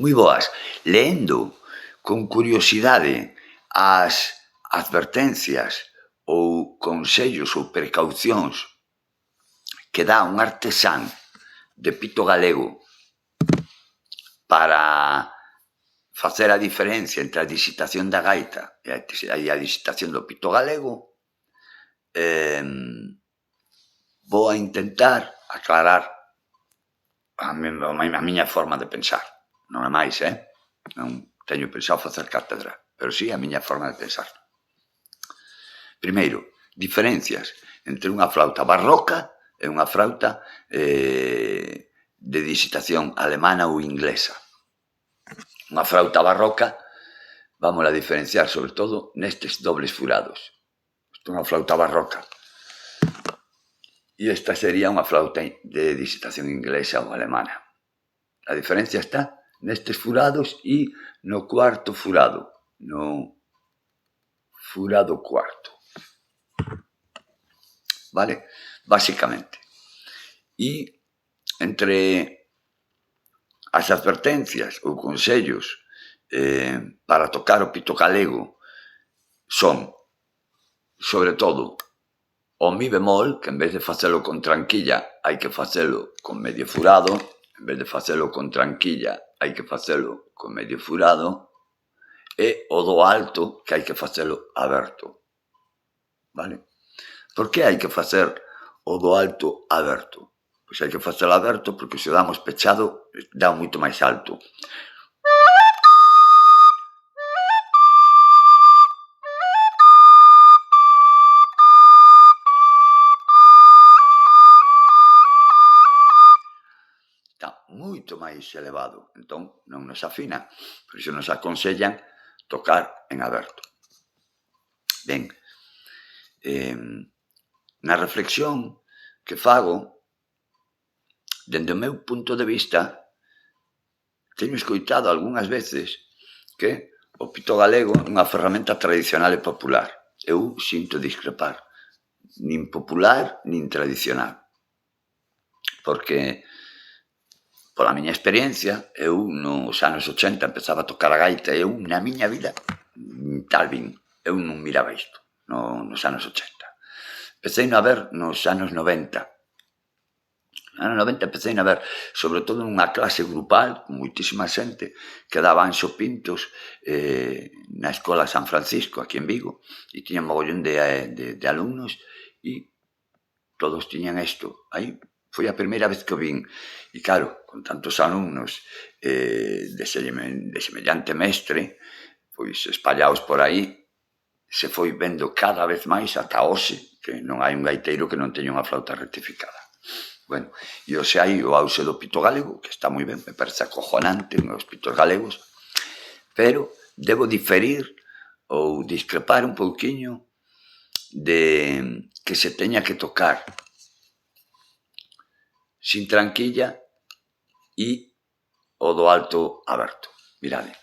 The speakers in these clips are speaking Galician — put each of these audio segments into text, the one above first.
moi boas, leendo con curiosidade as advertencias ou consellos ou precaucións que dá un artesán de pito galego para facer a diferencia entre a digitación da gaita e a digitación do pito galego, vou a intentar aclarar a miña forma de pensar. Non é máis, non teño pensado facer cátedra, pero sí a miña forma de pensar. Primeiro, diferencias entre unha flauta barroca e unha flauta de digitación alemana ou inglesa. Unha flauta barroca vamos a diferenciar sobre todo nestes dobles furados. Isto é unha flauta barroca. E esta sería unha flauta de digitación inglesa ou alemana. A diferencia está nestes furados e no cuarto furado, no furado cuarto. Vale? Básicamente. E entre as advertencias ou consellos para tocar o pito galego son, sobre todo, o mi bemol, que en vez de facelo con tranquilla hai que facelo con medio furado, en vez de facelo con tranquilla hai que facelo con medio furado, e o do alto, que hai que facelo aberto. Vale? Por que hai que facer o do alto aberto? Pois hai que facelo aberto porque se o damos pechado dá moito máis alto. Está moito máis elevado, entón non nos afina, por iso nos aconsellan tocar en aberto. Ben, na reflexión que fago, dende o meu punto de vista, teño escoitado algunhas veces que o pito galego é unha ferramenta tradicional e popular. Eu sinto discrepar, nin popular nin tradicional, porque pola miña experiencia, eu nos anos 80 empezaba a tocar a gaita e eu na miña vida tal vin, eu non miraba isto nos anos 80. Empecei a ver nos anos 90. Nos anos 90 empecei a ver, sobre todo nunha clase grupal, con moitísima xente, que daba Anxo Pintos na Escola San Francisco, aquí en Vigo, e tiña un mogollón de alumnos, e todos tiñan isto. Aí foi a primeira vez que o vin. E claro, con tantos alumnos de semellante mestre, pois espallados por aí, se foi vendo cada vez máis ata hoxe, que non hai un gaiteiro que non teña unha flauta rectificada. Bueno, e hoxe hai o auxe do pito galego, que está moi ben, me parece acojonante nos pitos galegos, pero debo diferir ou discrepar un pouquiño de que se teña que tocar sin tranquilla e o do alto aberto. Mirade.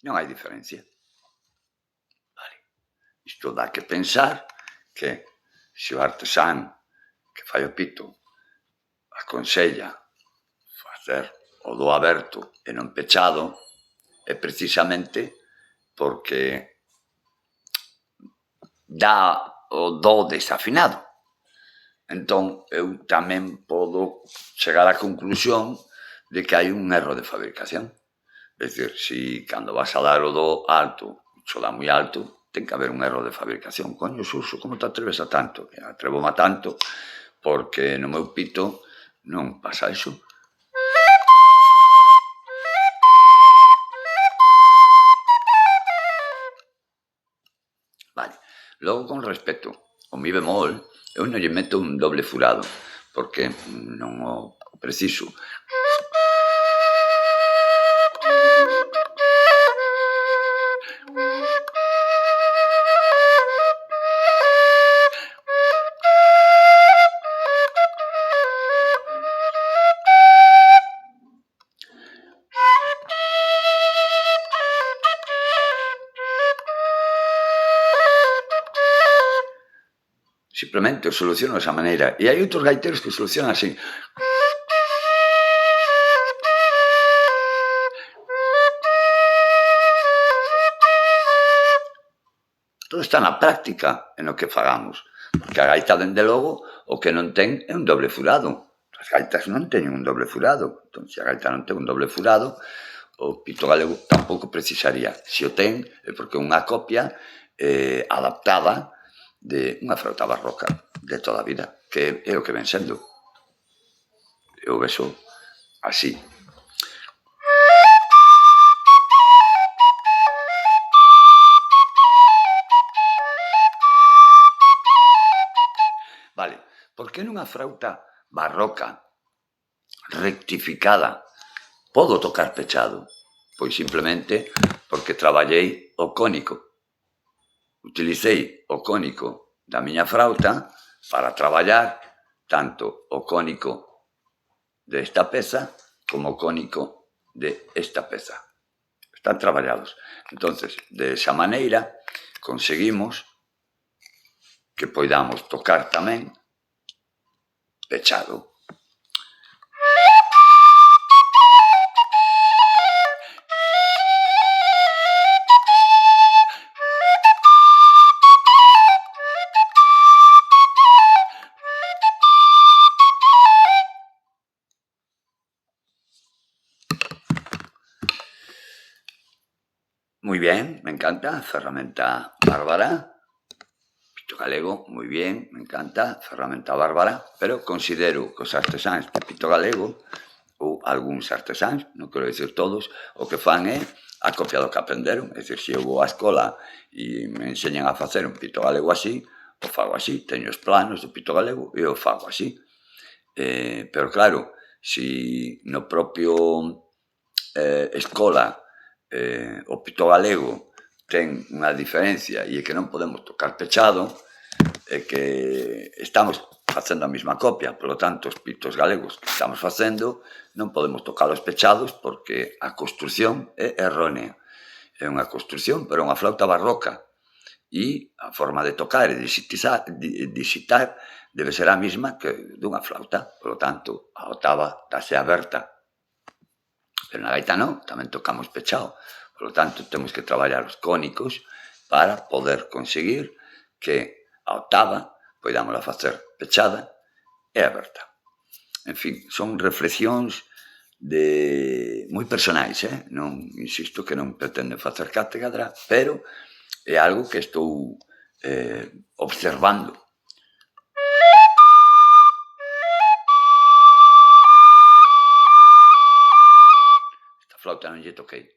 Non hai diferencia. Vale. Isto dá que pensar que se o artesán que fai o pito aconsella facer o do aberto e non pechado é precisamente porque dá o do desafinado. Entón, eu tamén podo chegar á conclusión de que hai un erro de fabricación. É dicir, si cando vas a dar o do alto, xo dá moi alto, ten que haber un erro de fabricación. Coño, Suso, como te atreves a tanto? Atrevo-me a tanto porque no meu pito non pasa iso. Vale. Logo, con respecto ao mi bemol, eu non lle meto un doble furado, porque non o preciso. Simplemente o soluciono desa maneira. E hai outros gaiteros que solucionan así. Todo está na práctica en o que fagamos. Porque a gaita, dende logo, o que non ten é un doble furado. As gaitas non teñen un doble furado. Entón, se a gaita non ten un doble furado, o pito galego tampouco precisaría. Se o ten, é porque é unha copia adaptada de unha frauta barroca de toda a vida, que é o que ven sendo. Eu vexo así. Vale, por que nunha frauta barroca rectificada podo tocar pechado? Pois simplemente porque traballei o cónico. Utilicei o cónico da miña frauta para traballar tanto o cónico desta peza como o cónico de esta peza. Están traballados. Entonces, de esa maneira, conseguimos que poidamos tocar tamén pechado. Muy bien, me encanta, ferramenta bárbara. Pito galego, moi bien, me encanta, ferramenta bárbara, pero considero que os artesáns de pito galego, ou algúns artesáns, non quero dicir todos, o que fan é a copia do que aprenderon. É dicir, se eu vou á escola e me enseñan a facer un pito galego así, o fago así, teño os planos do pito galego e o fago así. Pero claro, se no propio escola o pito galego ten unha diferencia e é que non podemos tocar pechado, é que estamos facendo a mesma copia, polo tanto, os pitos galegos que estamos facendo non podemos tocar os pechados porque a construción é errónea. É unha construción, pero é unha flauta barroca. E a forma de tocar e de disitar debe ser a mesma que dunha flauta. Polo tanto, a octava dáse aberta. Pero na gaita non, tamén tocamos pechado. Por lo tanto, temos que traballar os cónicos para poder conseguir que a octava poidámola facer pechada e aberta. En fin, son reflexións moi personais, non insisto que non pretendo facer cátedra, pero é algo que estou observando. Esta flauta non lle toquei.